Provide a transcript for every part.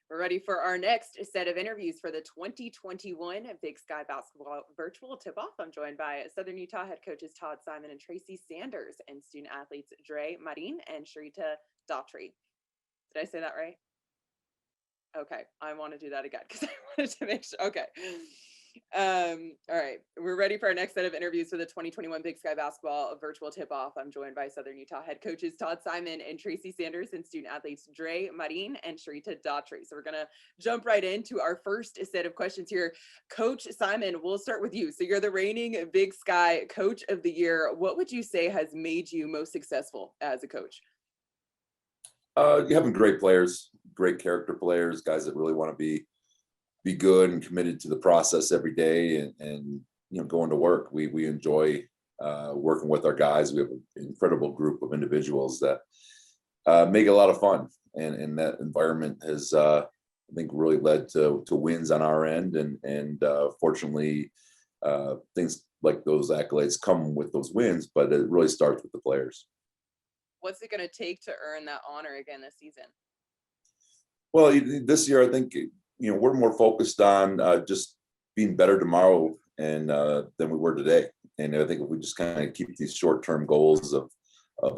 We're ready for our next set of interviews for the 2021 Big Sky Basketball Virtual Tip-Off. I'm joined by Southern Utah head coaches Todd Simon and Tracy Sanders and student athletes Dre Marin and Sharita Daughtry. Did I say that right? Okay, I want to do that again because I wanted to make sure. Okay. All right, we're ready for our next set of interviews for the 2021 Big Sky Basketball Virtual Tip-Off. I'm joined by Southern Utah head coaches Todd Simon and Tracy Sanders and student athletes Dre Marin and Sharita Daughtry. So we're gonna jump right into our first set of questions here. Coach Simon, we'll start with you. So you're the reigning Big Sky Coach of the Year. What would you say has made you most successful as a coach? You having great players, great character players, guys that really want to be good and committed to the process every day, and going to work. We enjoy working with our guys. We have an incredible group of individuals that make it a lot of fun, and that environment has I think really led to wins on our end, and fortunately things like those accolades come with those wins, but it really starts with the players. What's it going to take to earn that honor again this season? Well, this year I think we're more focused on just being better tomorrow and than we were today. And I think if we just kind of keep these short-term goals of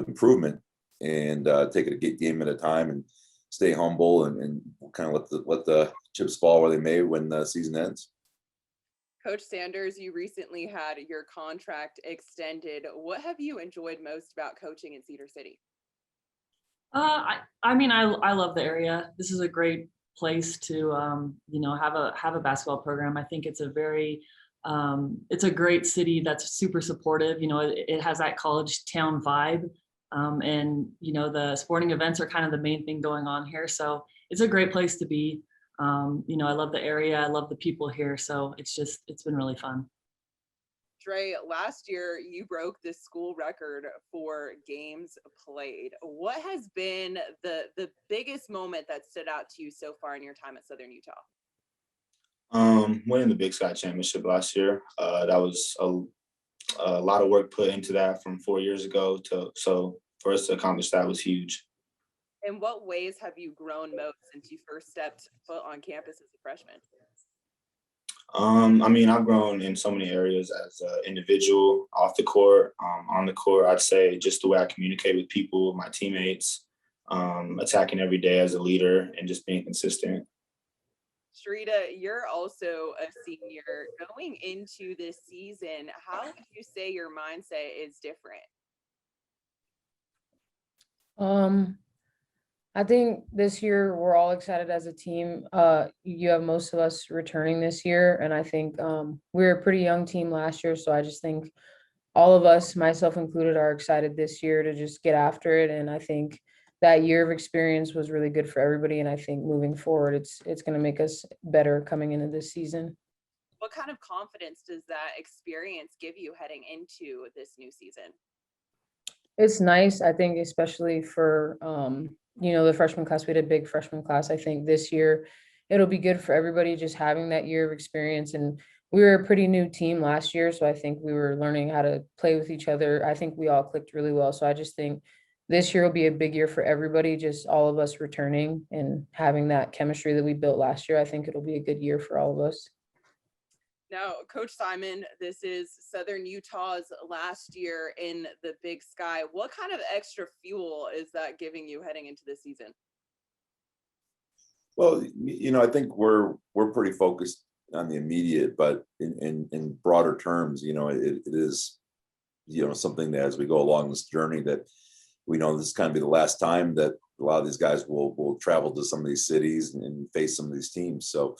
improvement and take it a game at a time and stay humble and kind of let the chips fall where they may when the season ends. Coach Sanders, you recently had your contract extended. What have you enjoyed most about coaching in Cedar City? I mean, I love the area. This is a great place to have a basketball program. I think it's it's a great city that's super supportive. It has that college town vibe, and the sporting events are kind of the main thing going on here. So it's a great place to be. I love the area. I love the people here. So it's been really fun. Dre, last year you broke the school record for games played. What has been the biggest moment that stood out to you so far in your time at Southern Utah? Winning the Big Sky Championship last year. That was a lot of work put into that from 4 years ago. So for us to accomplish that was huge. In what ways have you grown most since you first stepped foot on campus as a freshman? I mean, I've grown in so many areas as an individual, off the court, on the court. I'd say just the way I communicate with people, my teammates, attacking every day as a leader, and just being consistent. Sharita, you're also a senior. Going into this season, how would you say your mindset is different? I think this year we're all excited as a team. You have most of us returning this year, and I think we were a pretty young team last year, so I just think all of us, myself included, are excited this year to just get after it. And I think that year of experience was really good for everybody, and I think moving forward, it's going to make us better coming into this season. What kind of confidence does that experience give you heading into this new season? It's nice, I think, especially for the freshman class. We had a big freshman class. I think this year it'll be good for everybody just having that year of experience. And we were a pretty new team last year, so I think we were learning how to play with each other. I think we all clicked really well. So I just think this year will be a big year for everybody, just all of us returning and having that chemistry that we built last year. I think it'll be a good year for all of us. Now, Coach Simon, this is Southern Utah's last year in the Big Sky. What kind of extra fuel is that giving you heading into this season? Well, I think we're pretty focused on the immediate, but in broader terms, it is something that as we go along this journey that we know this is kind of be the last time that a lot of these guys will travel to some of these cities and face some of these teams. So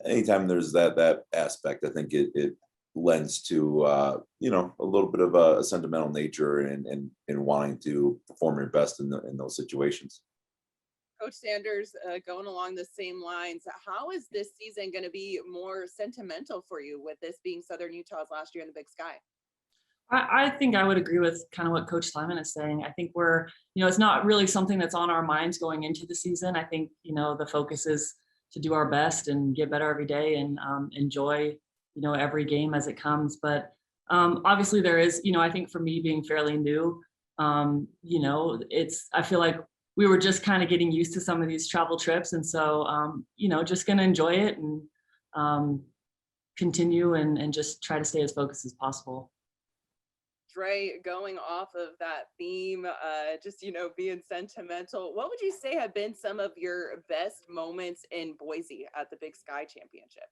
anytime there's that aspect, I think it lends to a little bit of a sentimental nature and wanting to perform your best in those situations. Coach Sanders, going along the same lines, how is this season going to be more sentimental for you with this being Southern Utah's last year in the Big Sky? I think I would agree with kind of what Coach Simon is saying. I think it's not really something that's on our minds going into the season. I think, the focus is to do our best and get better every day and enjoy, every game as it comes. But obviously there is, I think for me being fairly new, I feel like we were just kind of getting used to some of these travel trips. And so, just going to enjoy it and continue and just try to stay as focused as possible. Dre, going off of that theme, just, being sentimental, what would you say have been some of your best moments in Boise at the Big Sky Championship?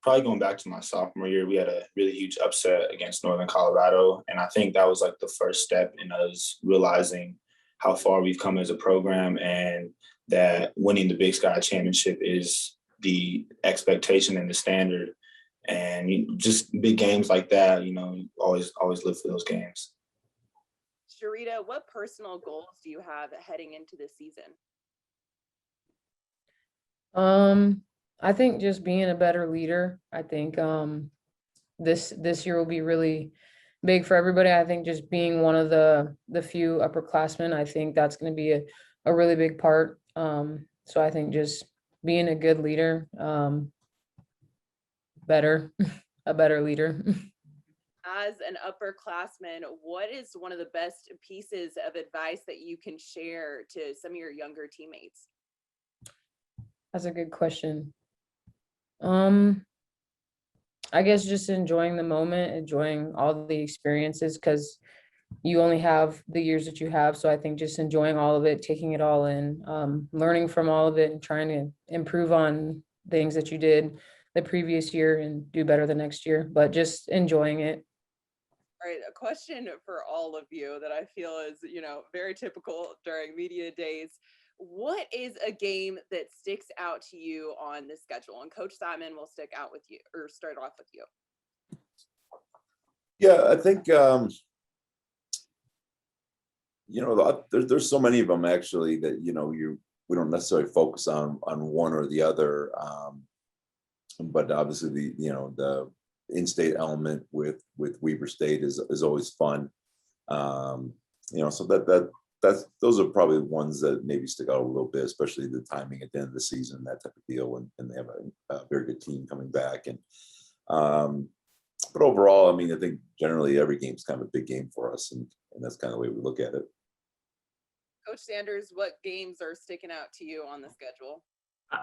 Probably going back to my sophomore year, we had a really huge upset against Northern Colorado. And I think that was like the first step in us realizing how far we've come as a program, and that winning the Big Sky Championship is the expectation and the standard. And just big games like that, always live for those games. Sharita, what personal goals do you have heading into this season? I think just being a better leader. I think this year will be really big for everybody. I think just being one of the few upperclassmen, I think that's going to be a really big part. So I think just being a good leader, a better leader. As an upperclassman, what is one of the best pieces of advice that you can share to some of your younger teammates? That's a good question. I guess just enjoying the moment, enjoying all the experiences, because you only have the years that you have. So I think just enjoying all of it, taking it all in, learning from all of it and trying to improve on things that you did the previous year and do better the next year, but just enjoying it. All right, a question for all of you that I feel is, very typical during media days. What is a game that sticks out to you on the schedule? And Coach Simon will start off with you. Yeah, I think there's so many of them actually that we don't necessarily focus on one or the other, but obviously the in-state element with Weber State is always fun. So those are probably ones that maybe stick out a little bit, especially the timing at the end of the season, that type of deal, and they have a very good team coming back. And but overall, I think generally every game's kind of a big game for us, and that's kind of the way we look at it. Coach Sanders, what games are sticking out to you on the schedule?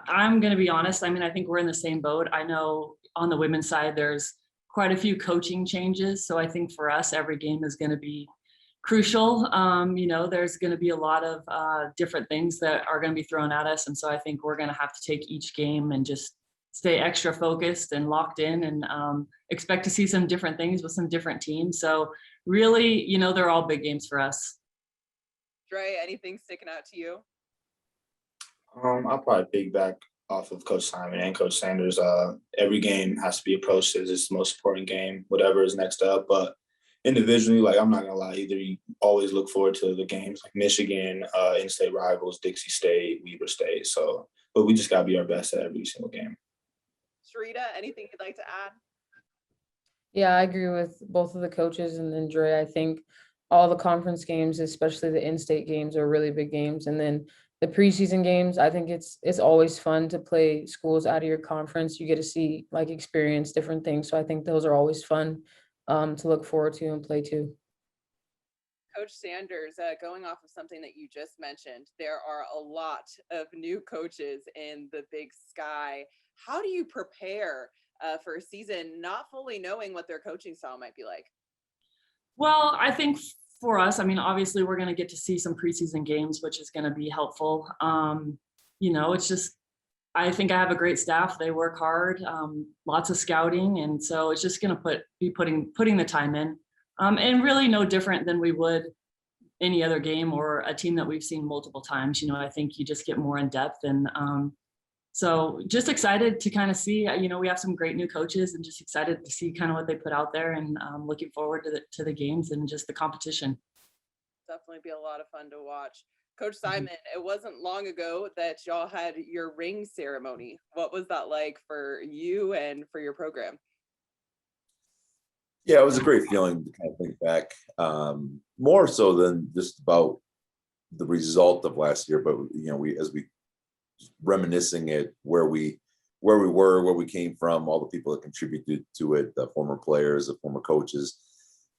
I'm going to be honest. I think we're in the same boat. I know on the women's side, there's quite a few coaching changes. So I think for us, every game is going to be crucial. There's going to be a lot of different things that are going to be thrown at us. And so I think we're going to have to take each game and just stay extra focused and locked in, and expect to see some different things with some different teams. So really, they're all big games for us. Dre, anything sticking out to you? I'll probably piggyback off of Coach Simon and Coach Sanders. Every game has to be approached as it's the most important game, whatever is next up. But individually, I'm not gonna lie, either you always look forward to the games like Michigan, in-state rivals, Dixie State, Weber State. So, but we just gotta be our best at every single game. Sharita, anything you'd like to add? Yeah, I agree with both of the coaches, and then Dre, I think all the conference games, especially the in-state games, are really big games. And then the preseason games, I think it's always fun to play schools out of your conference. You get to see, experience different things. So I think those are always fun to look forward to and play to. Coach Sanders, going off of something that you just mentioned, there are a lot of new coaches in the Big Sky. How do you prepare for a season not fully knowing what their coaching style might be like? Well, I think for us, obviously we're going to get to see some preseason games, which is going to be helpful. It's just, I think I have a great staff. They work hard, lots of scouting. And so it's just going to be putting the time in, and really no different than we would any other game or a team that we've seen multiple times. I think you just get more in depth, and so just excited to kind of see, we have some great new coaches, and just excited to see kind of what they put out there, and looking forward to the games and just the competition. Definitely be a lot of fun to watch. Coach Simon, it wasn't long ago that y'all had your ring ceremony. What was that like for you and for your program? Yeah, it was a great feeling to kind of think back, more so than just about the result of last year, but as we reminiscing at where we were, where we came from, all the people that contributed to it, the former players, the former coaches,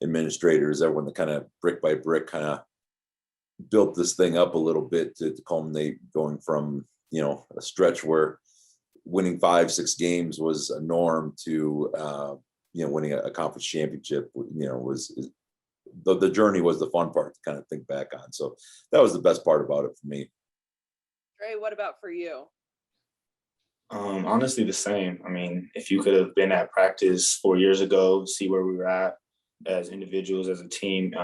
administrators, everyone that kind of brick by brick kind of built this thing up a little bit to culminate going from, a stretch where winning 5-6 games was a norm to, winning a conference championship, was the journey was the fun part to kind of think back on. So that was the best part about it for me. Dre, what about for you? Honestly, the same. I mean, if you could have been at practice 4 years ago, see where we were at as individuals, as a team,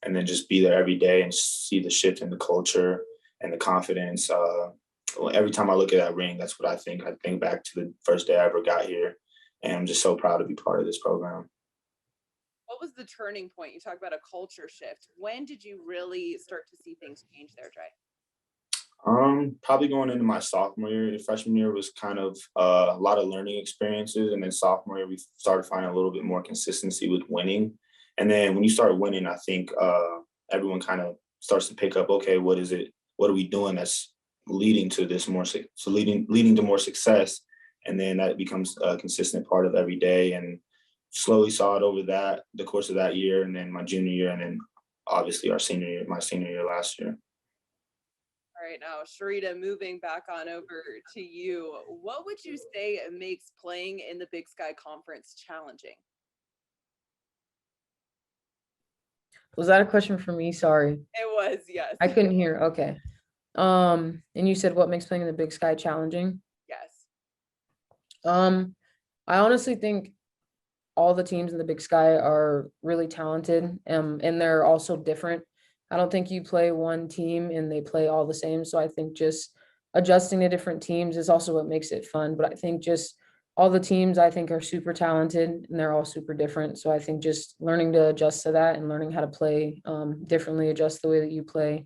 and then just be there every day and see the shift in the culture and the confidence. Every time I look at that ring, that's what I think. I think back to the first day I ever got here, and I'm just so proud to be part of this program. What was the turning point? You talk about a culture shift. When did you really start to see things change there, Dre? Probably going into my sophomore year. The freshman year was kind of a lot of learning experiences, and then sophomore year we started finding a little bit more consistency with winning. And then when you start winning, I think everyone kind of starts to pick up. Okay, what is it? What are we doing that's leading to this leading to more success? And then that becomes a consistent part of every day. And slowly saw it over the course of that year, and then my junior year, and then obviously my senior year last year. All right, now, Sharita, moving back on over to you. What would you say makes playing in the Big Sky Conference challenging? Was that a question for me? Sorry. It was, yes. I couldn't hear. Okay. And you said what makes playing in the Big Sky challenging? Yes. I honestly think all the teams in the Big Sky are really talented, and they're also different. I don't think you play one team and they play all the same. So I think just adjusting to different teams is also what makes it fun. But I think just all the teams I think are super talented and they're all super different. So I think just learning to adjust to that and learning how to play differently, adjust the way that you play.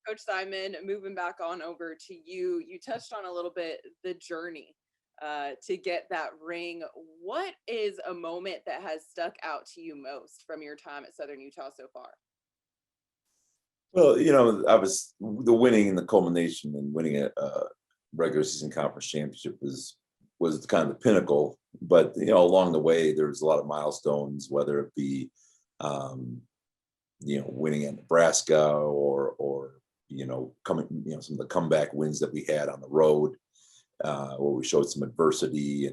Coach Simon, moving back on over to you. You touched on a little bit the journey to get that ring. What is a moment that has stuck out to you most from your time at Southern Utah so far? Well, I was the winning and the culmination and winning a regular season conference championship was kind of the pinnacle. But along the way, there was a lot of milestones, whether it be winning at Nebraska or coming some of the comeback wins that we had on the road, where we showed some adversity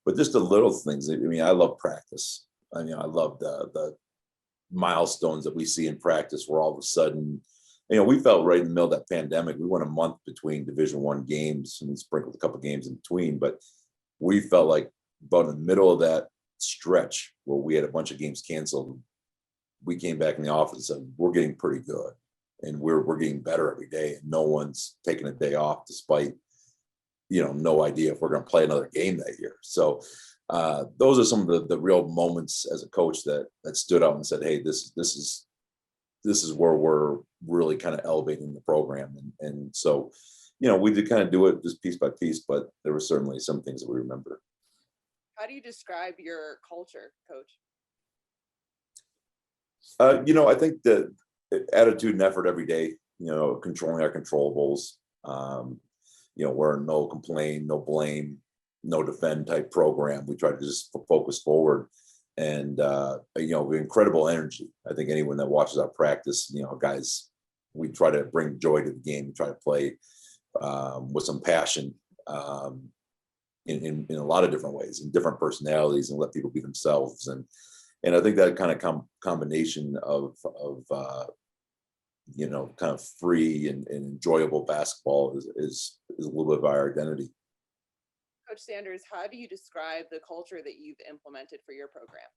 but just the little things. I mean, I love practice. I love the milestones that we see in practice where all of a sudden, we felt right in the middle of that pandemic. We went a month between Division I games and sprinkled a couple games in between, but we felt like about in the middle of that stretch where we had a bunch of games canceled, we came back in the office and said, we're getting pretty good and we're getting better every day. And no one's taking a day off despite, no idea if we're going to play another game that year. So those are some of the real moments as a coach that stood out and said, hey, this is where we're really kind of elevating the program. And so, we did kind of do it just piece by piece, but there were certainly some things that we remember. How do you describe your culture, Coach? I think the attitude and effort every day, controlling our controllables, we're no complain, no blame, no defend type program. We try to just focus forward and, incredible energy. I think anyone that watches our practice, guys, we try to bring joy to the game. We try to play with some passion in a lot of different ways and different personalities and let people be themselves. And I think that kind of combination of kind of free and enjoyable basketball is a little bit of our identity. Coach Sanders, how do you describe the culture that you've implemented for your program?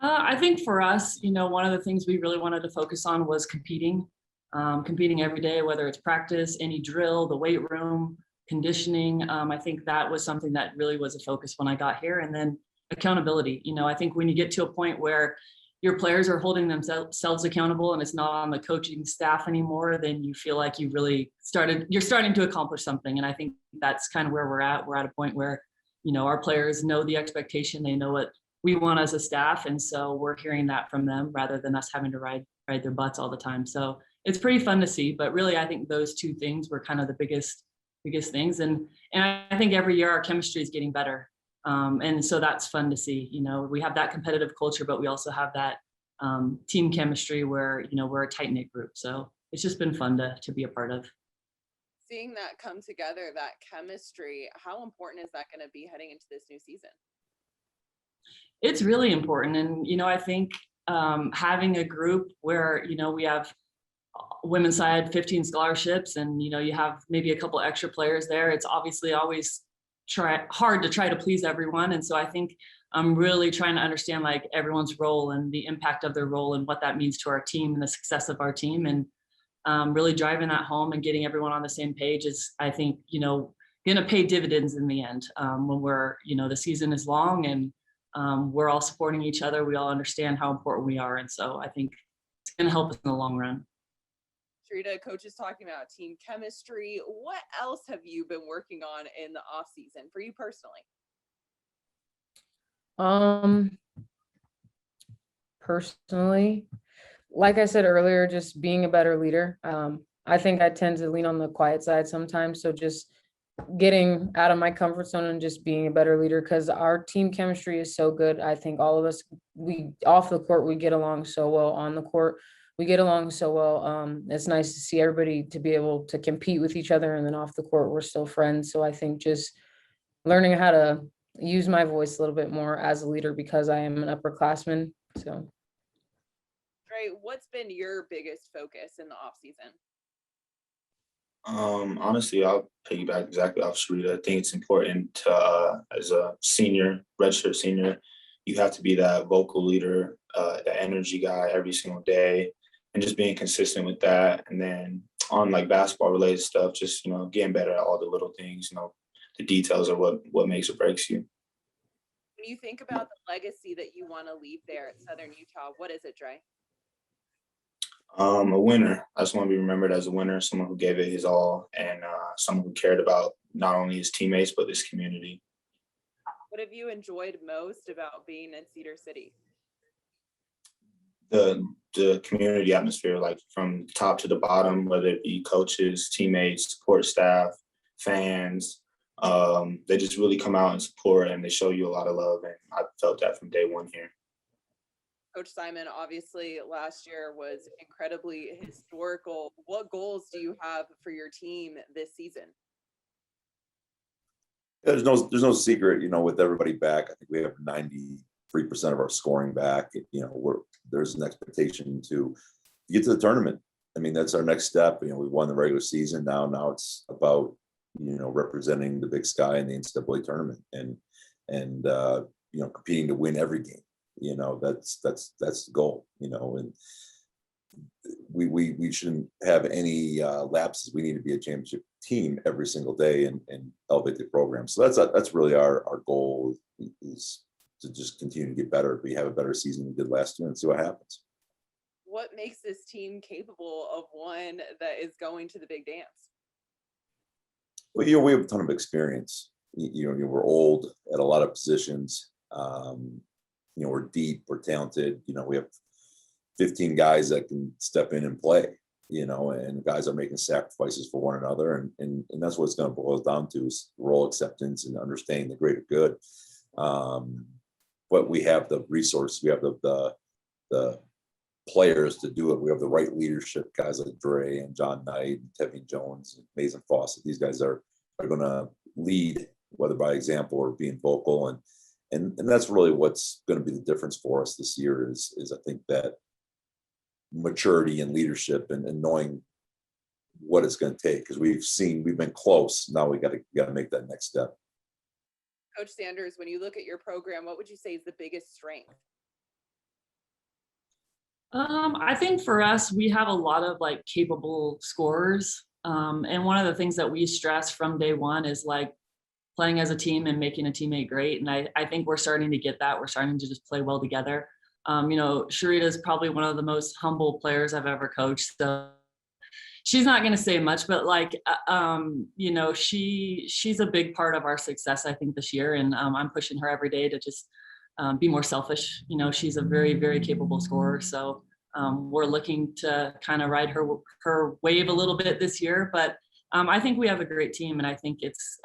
I think for us, one of the things we really wanted to focus on was competing every day, whether it's practice, any drill, the weight room, conditioning. I think that was something that really was a focus when I got here. And then accountability. I think when you get to a point where your players are holding themselves accountable and it's not on the coaching staff anymore, then you feel like you're starting to accomplish something. And I think that's kind of where we're at. We're at a point where, our players know the expectation, they know what we want as a staff. And so we're hearing that from them rather than us having to ride their butts all the time. So it's pretty fun to see, but really, I think those two things were kind of the biggest things. And I think every year our chemistry is getting better. And so that's fun to see. We have that competitive culture, but we also have that team chemistry where, we're a tight knit group. So it's just been fun to be a part of. Seeing that come together, that chemistry, how important is that going to be heading into this new season? It's really important. And, I think having a group where, we have women's side 15 scholarships and, you have maybe a couple extra players there. It's obviously always hard to try to please everyone. And so I think I'm really trying to understand like everyone's role and the impact of their role and what that means to our team and the success of our team. And really driving that home and getting everyone on the same page is, I think, going to pay dividends in the end when we're, the season is long and we're all supporting each other. We all understand how important we are. And so I think it's going to help us in the long run. Sharita, coach is talking about team chemistry. What else have you been working on in the off season for you personally? Personally, like I said earlier, just being a better leader. I think I tend to lean on the quiet side sometimes. So just getting out of my comfort zone and just being a better leader, because our team chemistry is so good. I think all of us, we off the court, we get along so well. On the court, we get along so well. It's nice to see everybody to be able to compete with each other, and then off the court, we're still friends. So I think just learning how to use my voice a little bit more as a leader, because I am an upperclassman. So. Dre, what's been your biggest focus in the off season? Honestly, I'll piggyback exactly off Sharita. I think it's important to, as a senior, redshirt senior, you have to be that vocal leader, the energy guy every single day, and just being consistent with that. And then on like basketball related stuff, just, getting better at all the little things, the details are what makes or breaks you. When you think about the legacy that you want to leave there at Southern Utah, what is it, Dre? A winner. I just want to be remembered as a winner, someone who gave it his all, and someone who cared about not only his teammates, but this community. What have you enjoyed most about being in Cedar City? The community atmosphere, like from top to the bottom, whether it be coaches, teammates, support staff, fans, they just really come out and support, and they show you a lot of love. And I felt that from day one here. Coach Simon, obviously last year was incredibly historical. What goals do you have for your team this season? There's no secret, with everybody back. I think we have 93% of our scoring back. There's an expectation to get to the tournament. I mean, that's our next step. We won the regular season. Now it's about, representing the Big Sky in the NCAA tournament and competing to win every game. That's the goal, and we shouldn't have any lapses. We need to be a championship team every single day and elevate the program. So that's really our goal, is to just continue to get better. We have a better season than we did last year and see what happens. What makes this team capable of one that is going to the big dance? Well, we have a ton of experience. We're old at a lot of positions. We're deep, we're talented. We have 15 guys that can step in and play, and guys are making sacrifices for one another. And that's what it's going to boil down to, is role acceptance and understanding the greater good. But we have the resources, we have the players to do it. We have the right leadership, guys like Dre and John Knight, and Tevin Jones, and Mason Fawcett. These guys are going to lead, whether by example or being vocal. And that's really what's going to be the difference for us this year is I think that maturity and leadership and knowing what it's going to take, because we've been close. Now we got to make that next step. Coach Sanders, when you look at your program, what would you say is the biggest strength? I think for us, we have a lot of like capable scorers. And one of the things that we stress from day one is like playing as a team and making a teammate great. And I think we're starting to get that. We're starting to just play well together. Sharita is probably one of the most humble players I've ever coached. So she's not going to say much, but she's a big part of our success, I think, this year. And I'm pushing her every day to just be more selfish. She's a very, very capable scorer. So we're looking to kind of ride her wave a little bit this year, but I think we have a great team, and I think it's,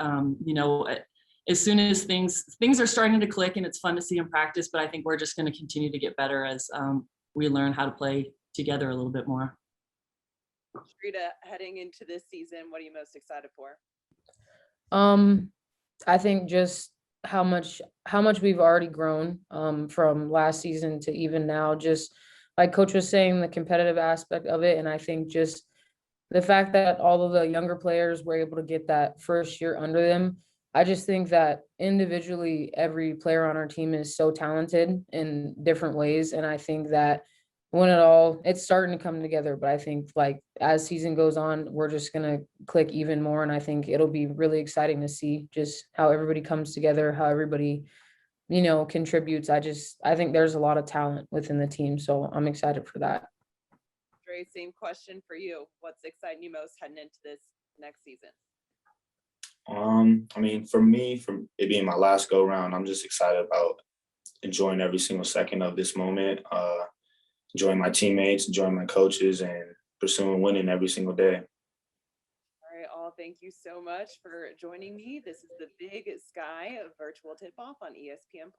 as soon as things are starting to click and it's fun to see in practice, but I think we're just going to continue to get better as we learn how to play together a little bit more. Rita, heading into this season, what are you most excited for? I think just how much we've already grown from last season to even now, just like Coach was saying, the competitive aspect of it. And I think just the fact that all of the younger players were able to get that first year under them. I just think that individually, every player on our team is so talented in different ways. And I think that when it's starting to come together, but I think like as season goes on, we're just gonna click even more. And I think it'll be really exciting to see just how everybody comes together, how everybody, contributes. I think there's a lot of talent within the team. So I'm excited for that. Dre, same question for you. What's exciting you most heading into this next season? I mean, for me, from it being my last go round, I'm just excited about enjoying every single second of this moment, enjoying my teammates, enjoying my coaches, and pursuing winning every single day. All right, all, thank you so much for joining me. This is the Big Sky virtual tip-off on ESPN+.